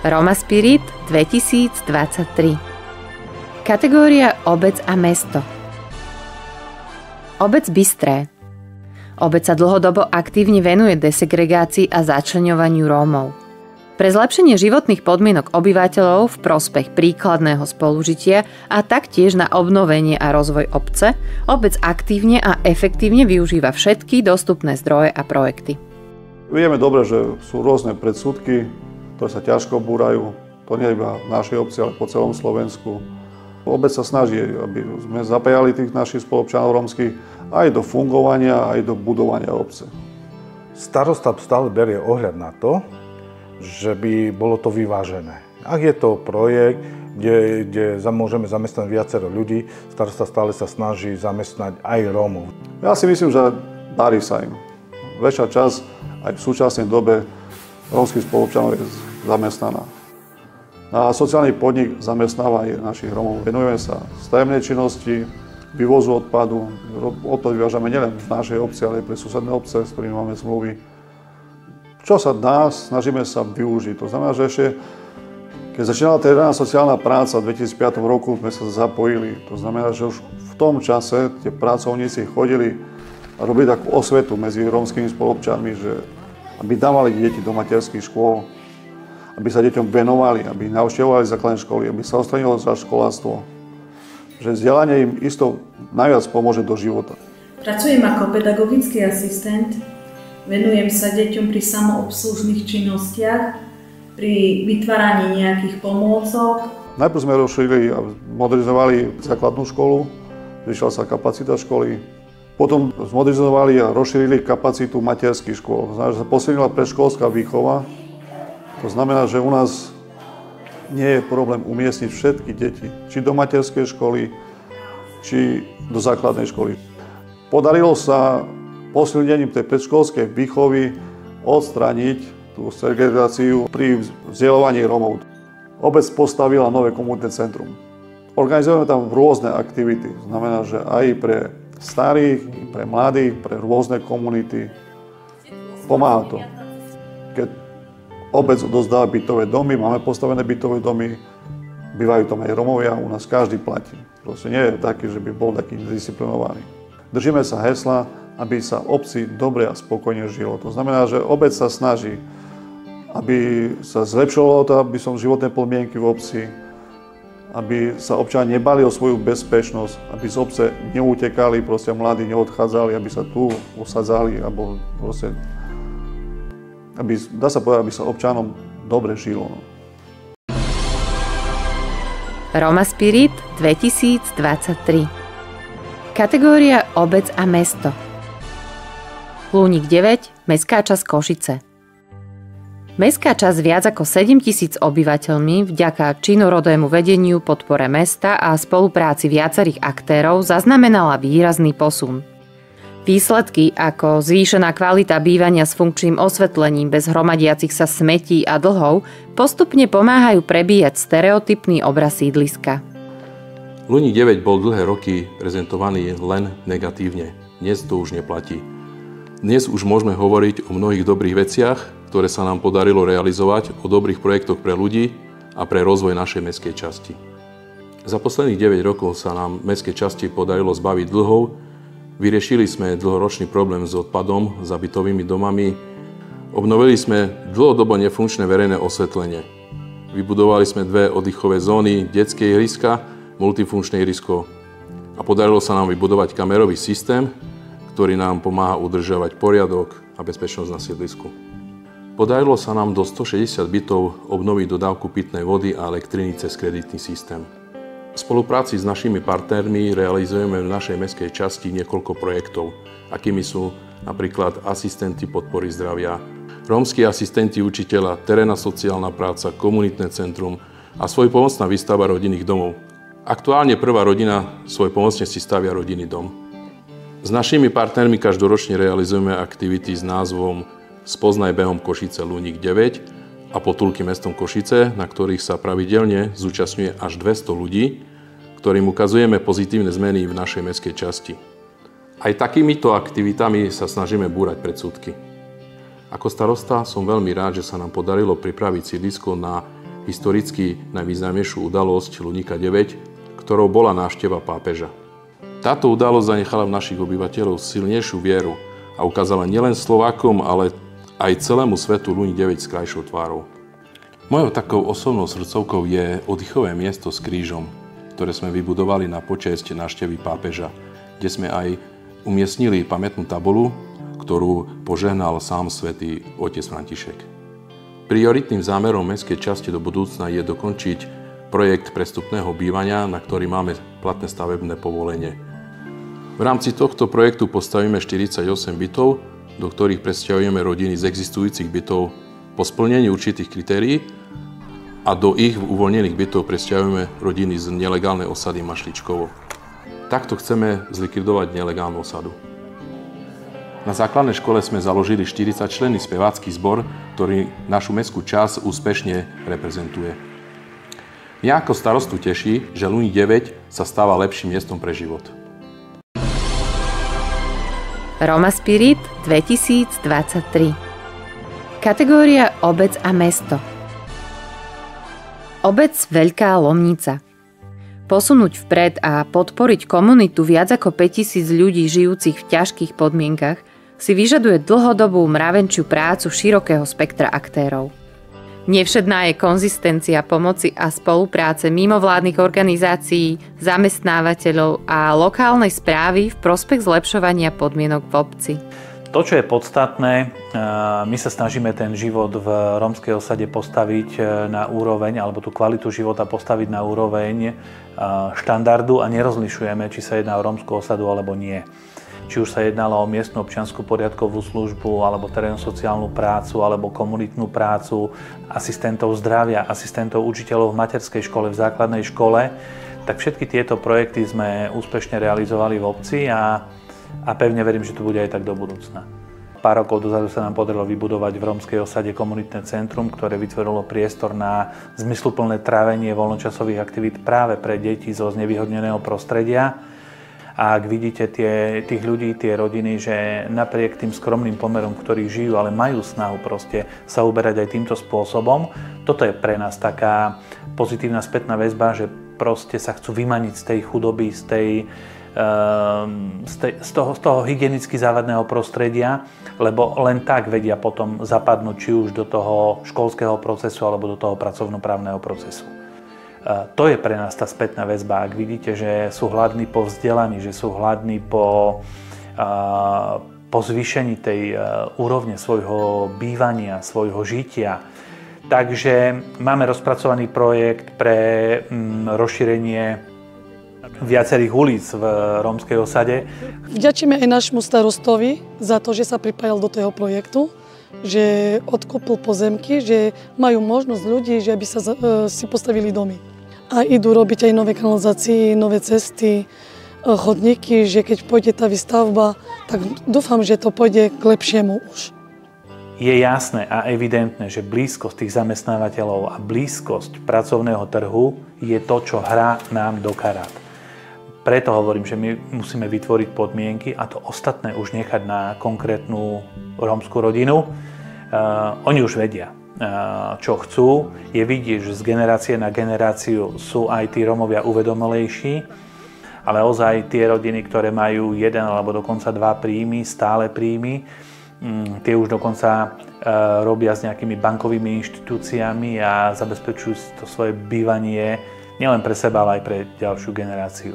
Roma Spirit 2023. Kategória Obec a mesto. Obec Bystré. Obec sa dlhodobo aktívne venuje desegregácii a začleňovaniu Rómov. Pre zlepšenie životných podmienok obyvateľov v prospech príkladného spolužitia a taktiež na obnovenie a rozvoj obce, obec aktívne a efektívne využíva všetky dostupné zdroje a projekty. Vieme dobre, že sú rôzne predsudky, ktoré sa ťažko búrajú. To nie iba v našej obci, ale po celom Slovensku. Obec sa snaží, aby sme zapájali tých našich spoluobčanov rómskych aj do fungovania, aj do budovania obce. Starosta stále berie ohľad na to, že by bolo to vyvážené. Ak je to projekt, kde môžeme zamestnať viacero ľudí, starosta stále sa snaží zamestnať aj Rómov. Ja si myslím, že darí sa im. Väčšia časť aj v súčasnej dobe rómskych spoluobčanov je zamestnaná. A sociálny podnik zamestnáva aj našich Rómov. Venujeme sa stavebnej činnosti, vývozu odpadu. Odpad vyvážame nielen v našej obci, ale aj pre susedné obce, s ktorými máme zmluvy. Čo sa dá, snažíme sa využiť. To znamená, že ešte, keď začínala terénna sociálna práca v 2005 roku, sme sa zapojili. To znamená, že už v tom čase tie pracovníci chodili a robili takú osvetu medzi rómskymi spoluobčanmi, že aby dávali deti do materských škôl, aby sa deťom venovali, aby navštevovali základné školy, aby sa odstranilo školáctvo. Že vzdelanie im isto najviac pomôže do života. Pracujem ako pedagogický asistent, venujem sa deťom pri samoobslužných činnostiach, pri vytváraní nejakých pomôcok. Najprv sme rozšírili a modernizovali základnú školu, zvýšila sa kapacita školy. Potom zmodernizovali a rozšírili kapacitu materských škôl. To znamená, že sa posilnila predškolská výchova. To znamená, že u nás nie je problém umiestniť všetky deti, či do materskej školy, či do základnej školy. Podarilo sa posilnením tej predškolskej výchovy odstrániť tú segregáciu pri vzdelávaní Rómov. Obec postavila nové komunitné centrum. Organizujeme tam rôzne aktivity. To znamená, že aj pre starých, pre mladých, pre rôzne komunity. Pomáha to. Keď obec odovzdáva bytové domy, máme postavené bytové domy, bývajú tam aj Rómovia, u nás každý platí. Proste nie je taký, že by bol taký disciplinovaný. Držíme sa hesla, aby sa obci dobre a spokojne žilo. To znamená, že obec sa snaží, aby sa zlepšilo to, aby som životné podmienky v obci, aby sa občania nebali o svoju bezpečnosť, aby z obce neutekali, proste mladí neodchádzali, aby sa tu usadzali, alebo proste dá sa povedať, aby sa občanom dobre žilo. Roma Spirit 2023. Kategória Obec a mesto. Lúnik 9, Mestská časť Košice. Mestská časť viac ako 7 000 obyvateľmi vďaka činorodému vedeniu, podpore mesta a spolupráci viacerých aktérov zaznamenala výrazný posun. Výsledky ako zvýšená kvalita bývania s funkčným osvetlením bez hromadiacich sa smetí a dlhov postupne pomáhajú prebíjať stereotypný obraz sídliska. Lúnik 9 bol dlhé roky prezentovaný len negatívne. Dnes to už neplatí. Dnes už môžeme hovoriť o mnohých dobrých veciach, ktoré sa nám podarilo realizovať, o dobrých projektoch pre ľudí a pre rozvoj našej mestskej časti. Za posledných 9 rokov sa nám mestskej časti podarilo zbaviť dlhov. Vyriešili sme dlhoročný problém s odpadom, s bytovými domami. Obnovili sme dlhodobo nefunkčné verejné osvetlenie. Vybudovali sme 2 oddychové zóny, detské ihriska, multifunkčné ihrisko. A podarilo sa nám vybudovať kamerový systém, ktorý nám pomáha udržiavať poriadok a bezpečnosť na sídlisku. Podarilo sa nám do 160 bytov obnoviť dodávku pitnej vody a elektriny cez kreditný systém. V spolupráci s našimi partnermi realizujeme v našej mestskej časti niekoľko projektov, akými sú napríklad asistenti podpory zdravia, rómski asistenti učiteľa, terénna sociálna práca, komunitné centrum a svojpomocná výstava rodinných domov. Aktuálne prvá rodina svojpomocne si stavia rodinný dom. S našimi partnermi každoročne realizujeme aktivity s názvom Spoznaj behom Košice Lúnik 9 a Potulky mestom Košice, na ktorých sa pravidelne zúčastňuje až 200 ľudí, ktorým ukazujeme pozitívne zmeny v našej mestskej časti. Aj takýmito aktivitami sa snažíme búrať predsudky. Ako starosta som veľmi rád, že sa nám podarilo pripraviť sídlisko na historicky najvýznamnejšiu udalosť Luníka 9, ktorou bola návšteva pápeža. Táto udalosť zanechala v našich obyvateľov silnejšiu vieru a ukázala nielen Slovákom, ale aj celému svetu Luník 9 s krajšou tvárou. Mojou takou osobnou srdcovkou je oddychové miesto s krížom, ktoré sme vybudovali na počesť návštevy pápeža, kde sme aj umiestnili pamätnú tabulu, ktorú požehnal sám svätý otec František. Prioritným zámerom mestskej časti do budúcna je dokončiť projekt prestupného bývania, na ktorý máme platné stavebné povolenie. V rámci tohto projektu postavíme 48 bytov, do ktorých presťahujeme rodiny z existujúcich bytov po splnení určitých kritérií a do ich uvoľnených bytov presťahujeme rodiny z nelegálnej osady Mašličkovo. Takto chceme zlikvidovať nelegálnu osadu. Na základnej škole sme založili 40-členný spevácky zbor, ktorý našu mestskú časť úspešne reprezentuje. Mňa ako starostu teší, že Luník 9 sa stáva lepším miestom pre život. Roma Spirit 2023. Kategória Obec a mesto. Obec Veľká Lomnica. Posunúť vpred a podporiť komunitu viac ako 5000 ľudí žijúcich v ťažkých podmienkach si vyžaduje dlhodobú mravenčiu prácu širokého spektra aktérov. Nevšedná je konzistencia pomoci a spolupráce mimovládnych organizácií, zamestnávateľov a lokálnej správy v prospech zlepšovania podmienok v obci. To, čo je podstatné, my sa snažíme ten život v rómskej osade postaviť na úroveň, alebo tú kvalitu života postaviť na úroveň štandardu a nerozlišujeme, či sa jedná o rómsku osadu alebo nie. Či už sa jednalo o miestnu občiansku poriadkovú službu, alebo terénnu sociálnu prácu, alebo komunitnú prácu, asistentov zdravia, asistentov učiteľov v materskej škole, v základnej škole, tak všetky tieto projekty sme úspešne realizovali v obci a pevne verím, že to bude aj tak do budúcna. Pár rokov dozadu sa nám podarilo vybudovať v rómskej osade komunitné centrum, ktoré vytvorilo priestor na zmysluplné trávenie voľnočasových aktivít práve pre deti zo znevýhodneného prostredia. A ak vidíte tých ľudí, tie rodiny, že napriek tým skromným pomerom, v ktorých žijú, ale majú snahu proste sa uberať aj týmto spôsobom, toto je pre nás taká pozitívna spätná väzba, že proste sa chcú vymaniť z tej chudoby, z toho hygienicky závadného prostredia, lebo len tak vedia potom zapadnúť či už do toho školského procesu alebo do toho pracovnoprávneho procesu. To je pre nás tá spätná väzba. Ak vidíte, že sú hladní po vzdelaní, že sú hladní po zvýšení tej úrovne svojho bývania, svojho žitia. Takže máme rozpracovaný projekt pre rozšírenie viacerých ulic v rómskej osade. Vďačíme aj nášmu starostovi za to, že sa pripájal do toho projektu, že odkúpil pozemky, že majú možnosť ľudí, že aby sa si postavili domy. A idú robiť aj nové kanalizácie, nové cesty, chodníky, že keď pôjde tá výstavba, tak dúfam, že to pôjde k lepšiemu už. Je jasné a evidentné, že blízkosť tých zamestnávateľov a blízkosť pracovného trhu je to, čo hrá nám do karát. Preto hovorím, že my musíme vytvoriť podmienky a to ostatné už nechať na konkrétnu rómsku rodinu. Oni už vedia, čo chcú. Je vidieť, že z generácie na generáciu sú aj tí Rómovia uvedomelejší, ale ozaj tie rodiny, ktoré majú jeden alebo dokonca dva príjmy, stále príjmy, tie už dokonca robia s nejakými bankovými inštitúciami a zabezpečujú to svoje bývanie nielen pre seba, ale aj pre ďalšiu generáciu.